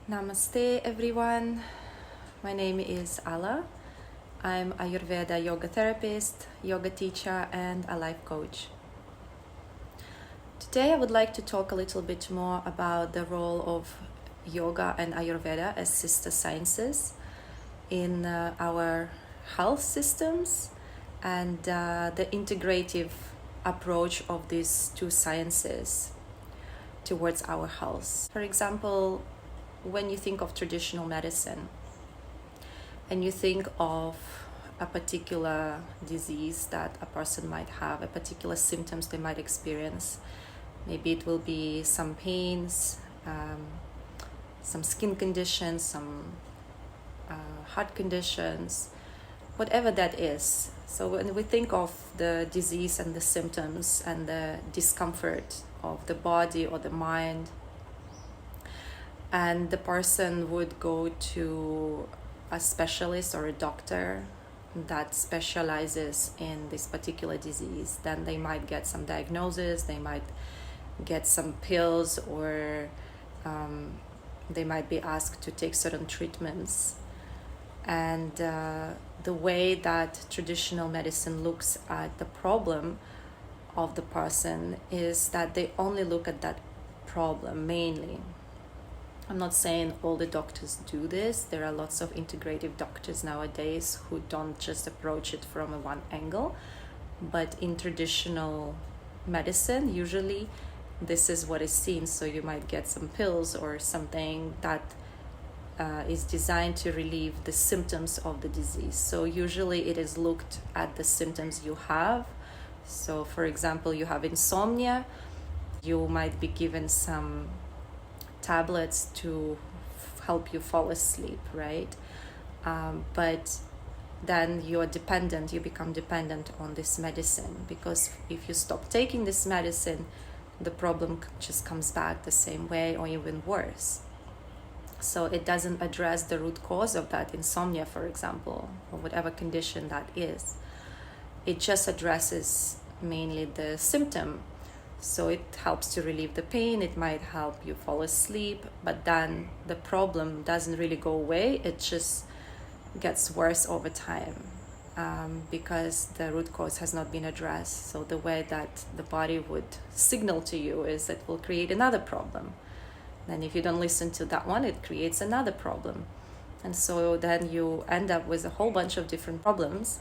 Namaste everyone, my name is Ala. I'm Ayurveda yoga therapist, yoga teacher and a life coach. Today I would like to talk a little bit more about the role of yoga and Ayurveda as sister sciences in our health systems and the integrative approach of these two sciences towards our health. For example, when you think of traditional medicine and you think of a particular disease that a person might have, a particular symptoms they might experience, maybe it will be some pains, some skin conditions, some heart conditions, whatever that is. So when we think of the disease and the symptoms and the discomfort of the body or the mind, and the person would go to a specialist or a doctor that specializes in this particular disease, then they might get some diagnosis, they might get some pills, or they might be asked to take certain treatments. And the way that traditional medicine looks at the problem of the person is that they only look at that problem mainly. I'm not saying all the doctors do this. There are lots of integrative doctors nowadays who don't just approach it from a one angle. But in traditional medicine, usually this is what is seen. So you might get some pills or something that is designed to relieve the symptoms of the disease. So usually it is looked at the symptoms you have. So for example, you have insomnia, you might be given some tablets to help you fall asleep, right? But then you become dependent on this medicine, because if you stop taking this medicine, the problem just comes back the same way or even worse. So it doesn't address the root cause of that insomnia, for example, or whatever condition that is. It just addresses mainly the symptom. So it helps to relieve the pain, it might help you fall asleep, but then the problem doesn't really go away, it just gets worse over time because the root cause has not been addressed. So the way that the body would signal to you is that it will create another problem. Then if you don't listen to that one, it creates another problem. And so then you end up with a whole bunch of different problems,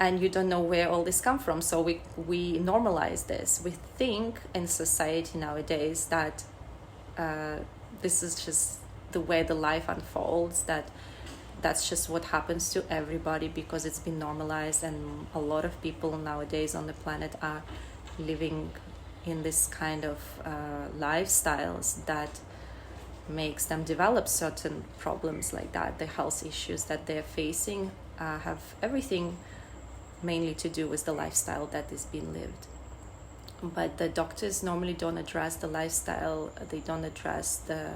and you don't know where all this come from. So we normalize this. We think in society nowadays that this is just the way the life unfolds, that's just what happens to everybody because it's been normalized, and a lot of people nowadays on the planet are living in this kind of lifestyles that makes them develop certain problems like that. The health issues that they're facing have everything mainly to do with the lifestyle that is being lived. But the doctors normally don't address the lifestyle, they don't address the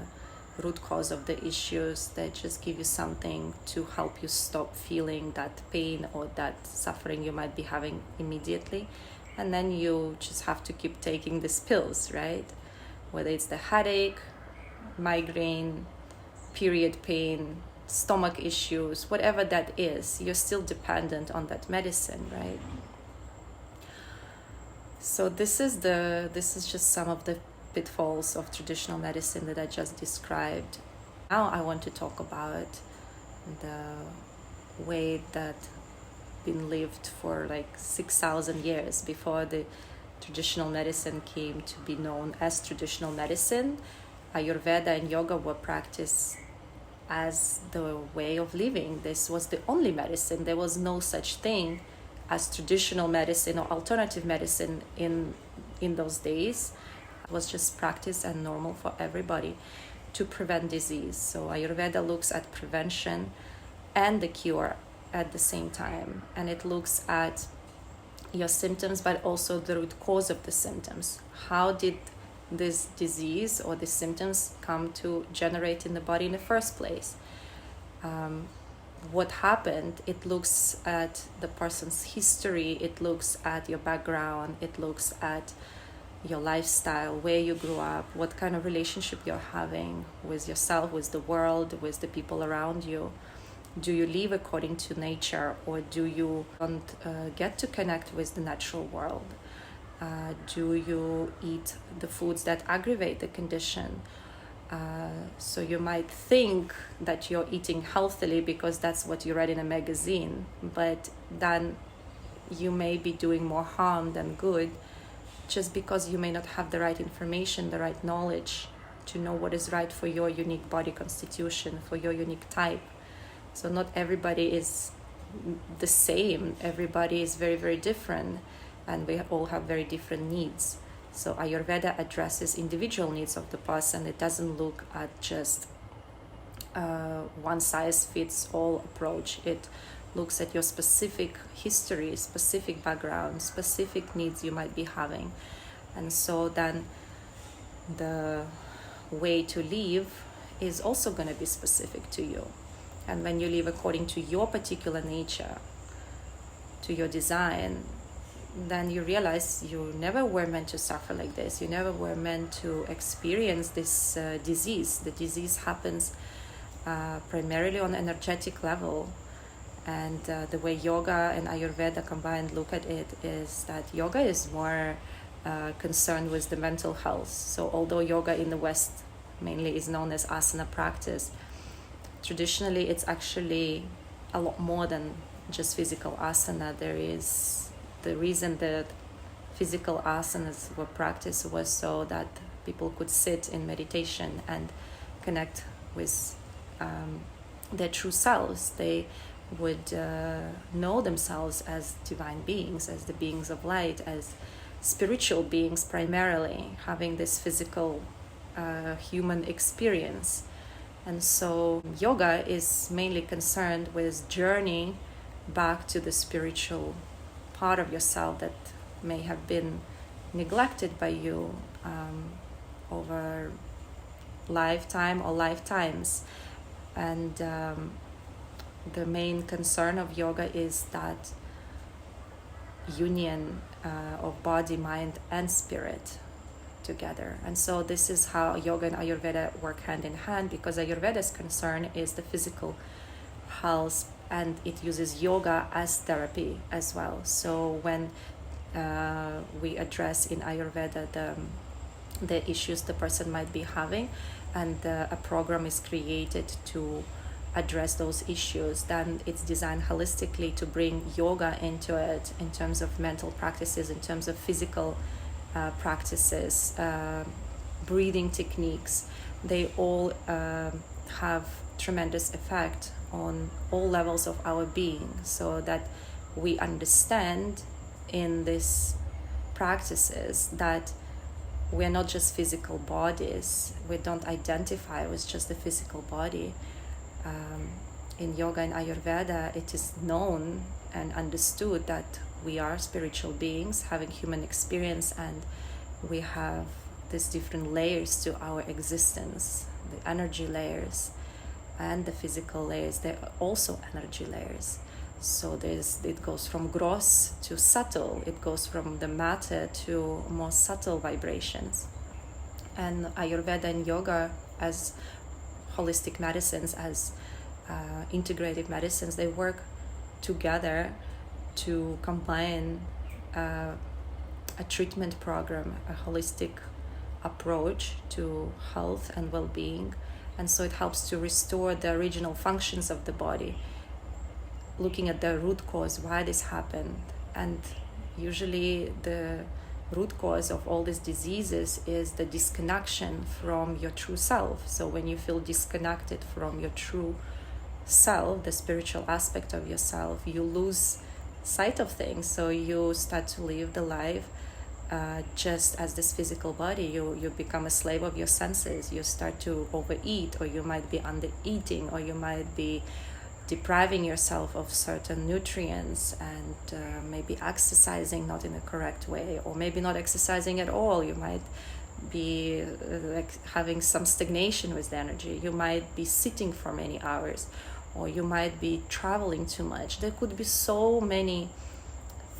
root cause of the issues. They just give you something to help you stop feeling that pain or that suffering you might be having immediately, and then you just have to keep taking these pills, right? Whether it's the headache, migraine, period pain, stomach issues, whatever that is, you're still dependent on that medicine, right? So this is just some of the pitfalls of traditional medicine that I just described. Now I want to talk about the way that been lived for like 6,000 years before the traditional medicine came to be known as traditional medicine. Ayurveda and yoga were practiced as the way of living. This was the only medicine. There was no such thing as traditional medicine or alternative medicine in those days. It was just practice and normal for everybody to prevent disease. So Ayurveda looks at prevention and the cure at the same time, and it looks at your symptoms but also the root cause of the symptoms. How did this disease or the symptoms come to generate in the body in the first place? What happened? It looks at the person's history, it looks at your background, it looks at your lifestyle, where you grew up, what kind of relationship you're having with yourself, with the world, with the people around you. Do you live according to nature, or do you don't get to connect with the natural world? Do you eat the foods that aggravate the condition? So you might think that you're eating healthily because that's what you read in a magazine, but then you may be doing more harm than good, just because you may not have the right information, the right knowledge to know what is right for your unique body constitution, for your unique type. So not everybody is the same. Everybody is very, very different, and we all have very different needs. So Ayurveda addresses individual needs of the person. It doesn't look at just one size fits all approach. It looks at your specific history, specific background, specific needs you might be having. And so then the way to live is also going to be specific to you. And when you live according to your particular nature, to your design, then you realize you never were meant to suffer like this. You never were meant to experience this disease. The disease happens primarily on an energetic level. And the way yoga and Ayurveda combined look at it is that yoga is more concerned with the mental health. So although yoga in the West mainly is known as asana practice, traditionally it's actually a lot more than just physical asana. There is the reason that physical asanas were practiced was so that people could sit in meditation and connect with their true selves. They would know themselves as divine beings, as the beings of light, as spiritual beings primarily, having this physical human experience. And so yoga is mainly concerned with journey back to the spiritual part of yourself that may have been neglected by you over lifetime or lifetimes. And the main concern of yoga is that union of body, mind, and spirit together. And so this is how yoga and Ayurveda work hand in hand, because Ayurveda's concern is the physical health, and it uses yoga as therapy as well. So when we address in Ayurveda the issues the person might be having, and a program is created to address those issues, then it's designed holistically to bring yoga into it in terms of mental practices, in terms of physical practices, breathing techniques. They all have tremendous effect on all levels of our being, so that we understand in these practices that we're not just physical bodies. We don't identify with just the physical body. In yoga and Ayurveda, it is known and understood that we are spiritual beings having human experience, and we have these different layers to our existence, the energy layers and the physical layers. They're also energy layers. So it goes from gross to subtle. It goes from the matter to more subtle vibrations. And Ayurveda and yoga as holistic medicines, as integrative medicines, they work together to combine a treatment program, a holistic approach to health and well-being. And so it helps to restore the original functions of the body, looking at the root cause, why this happened. And usually the root cause of all these diseases is the disconnection from your true self. So when you feel disconnected from your true self, the spiritual aspect of yourself, you lose sight of things. So you start to live the life just as this physical body. You become a slave of your senses. You start to overeat, or you might be under eating, or you might be depriving yourself of certain nutrients, and maybe exercising not in the correct way, or maybe not exercising at all. You might be like having some stagnation with the energy. You might be sitting for many hours, or you might be traveling too much. There could be so many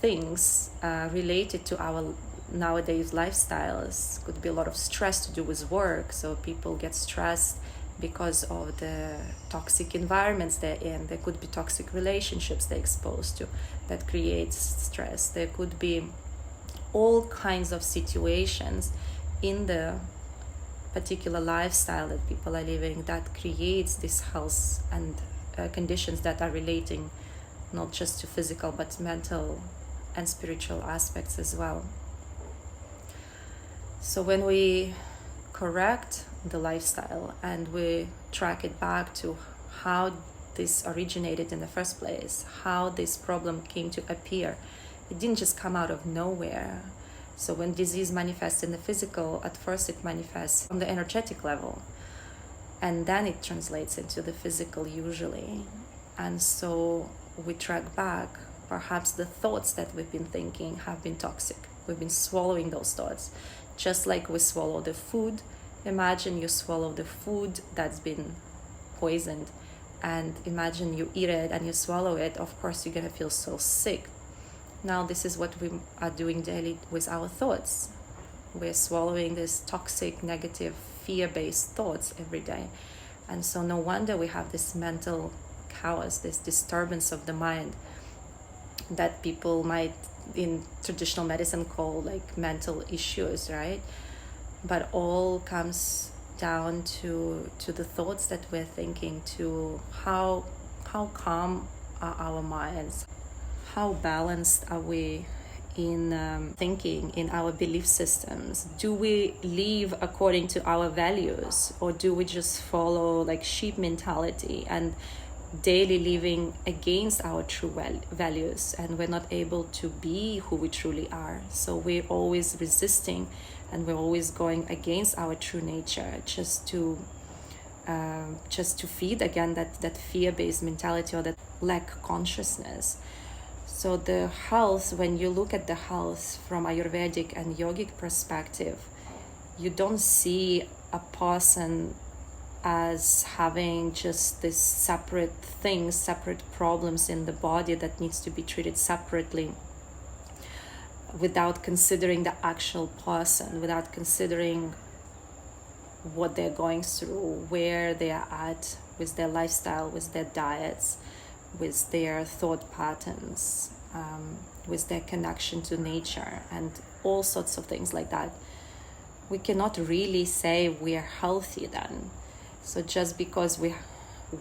things related to our nowadays lifestyles. Could be a lot of stress to do with work, so people get stressed because of the toxic environments they're in. There could be toxic relationships they're exposed to that creates stress. There could be all kinds of situations in the particular lifestyle that people are living that creates this health and conditions that are relating not just to physical but mental and spiritual aspects as well. So when we correct the lifestyle and we track it back to how this originated in the first place, how this problem came to appear, it didn't just come out of nowhere. So when disease manifests in the physical, at first it manifests on the energetic level, and then it translates into the physical usually. And so we track back, perhaps the thoughts that we've been thinking have been toxic. We've been swallowing those thoughts, just like we swallow the food. Imagine you swallow the food that's been poisoned, and imagine you eat it and you swallow it. Of course you're gonna feel so sick. Now this is what we are doing daily with our thoughts. We're swallowing these toxic, negative, fear-based thoughts every day. And so no wonder we have this mental chaos, this disturbance of the mind that people might in traditional medicine call like mental issues, right? But all comes down to the thoughts that we're thinking, to how calm are our minds, how balanced are we in thinking, in our belief systems. Do we live according to our values, or do we just follow like sheep mentality and daily living against our true values, and we're not able to be who we truly are? So we're always resisting and we're always going against our true nature just to feed again that fear-based mentality or that lack consciousness. So the health, when you look at the health from Ayurvedic and yogic perspective, you don't see a person as having just this separate things, separate problems in the body that needs to be treated separately, without considering the actual person, without considering what they're going through, where they are at with their lifestyle, with their diets, with their thought patterns, with their connection to nature, and all sorts of things like that. We cannot really say we are healthy then. So just because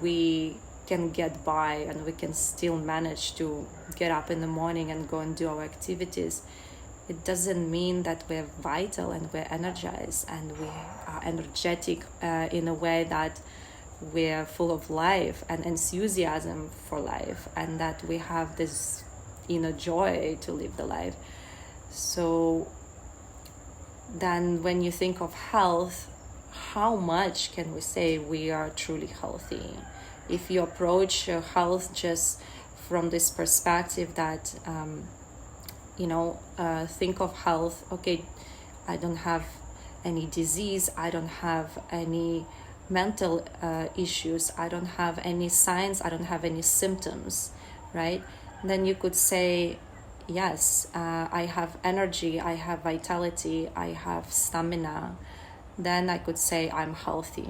we can get by and we can still manage to get up in the morning and go and do our activities, it doesn't mean that we're vital and we're energized and we are energetic in a way that we're full of life and enthusiasm for life, and that we have this inner joy to live the life. So then when you think of health, how much can we say we are truly healthy? If you approach your health just from this perspective that, think of health, okay, I don't have any disease, I don't have any mental issues, I don't have any signs, I don't have any symptoms, right? Then you could say, yes, I have energy, I have vitality, I have stamina. Then I could say I'm healthy.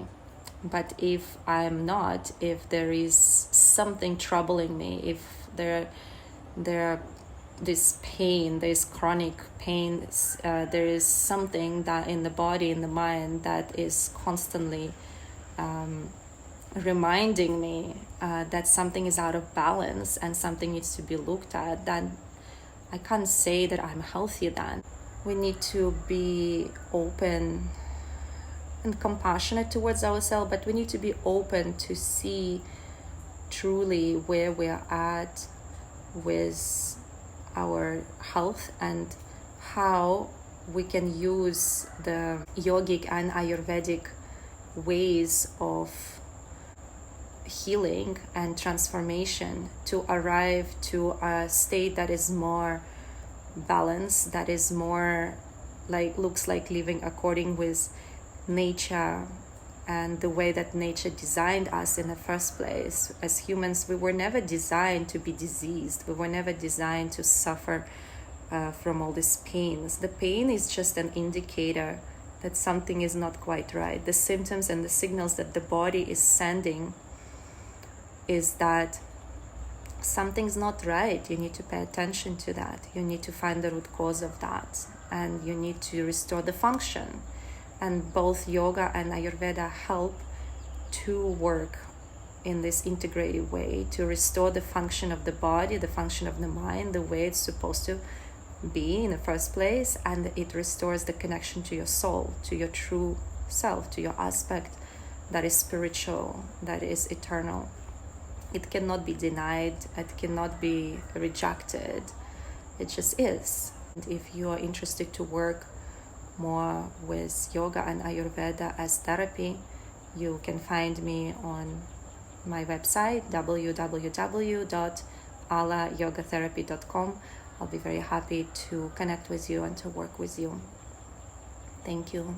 But if I'm not, if there is something troubling me, if there this pain, there's chronic pain, there is something that in the body, in the mind, that is constantly reminding me that something is out of balance and something needs to be looked at, then I can't say that I'm healthy then. We need to be open and compassionate towards ourselves, but we need to be open to see truly where we're at with our health and how we can use the yogic and Ayurvedic ways of healing and transformation to arrive to a state that is more balanced, that is more looks like living according with nature and the way that nature designed us in the first place. As humans, we were never designed to be diseased. We were never designed to suffer from all these pains. The pain is just an indicator that something is not quite right. The symptoms and the signals that the body is sending is that something's not right. You need to pay attention to that. You need to find the root cause of that, and you need to restore the function. And both yoga and Ayurveda help to work in this integrated way to restore the function of the body, the function of the mind, the way it's supposed to be in the first place, and it restores the connection to your soul, to your true self, to your aspect that is spiritual, that is eternal. It cannot be denied, it cannot be rejected, it just is. And if you are interested to work more with yoga and Ayurveda as therapy, you can find me on my website www.alayogatherapy.com. I'll be very happy to connect with you and to work with you. Thank you.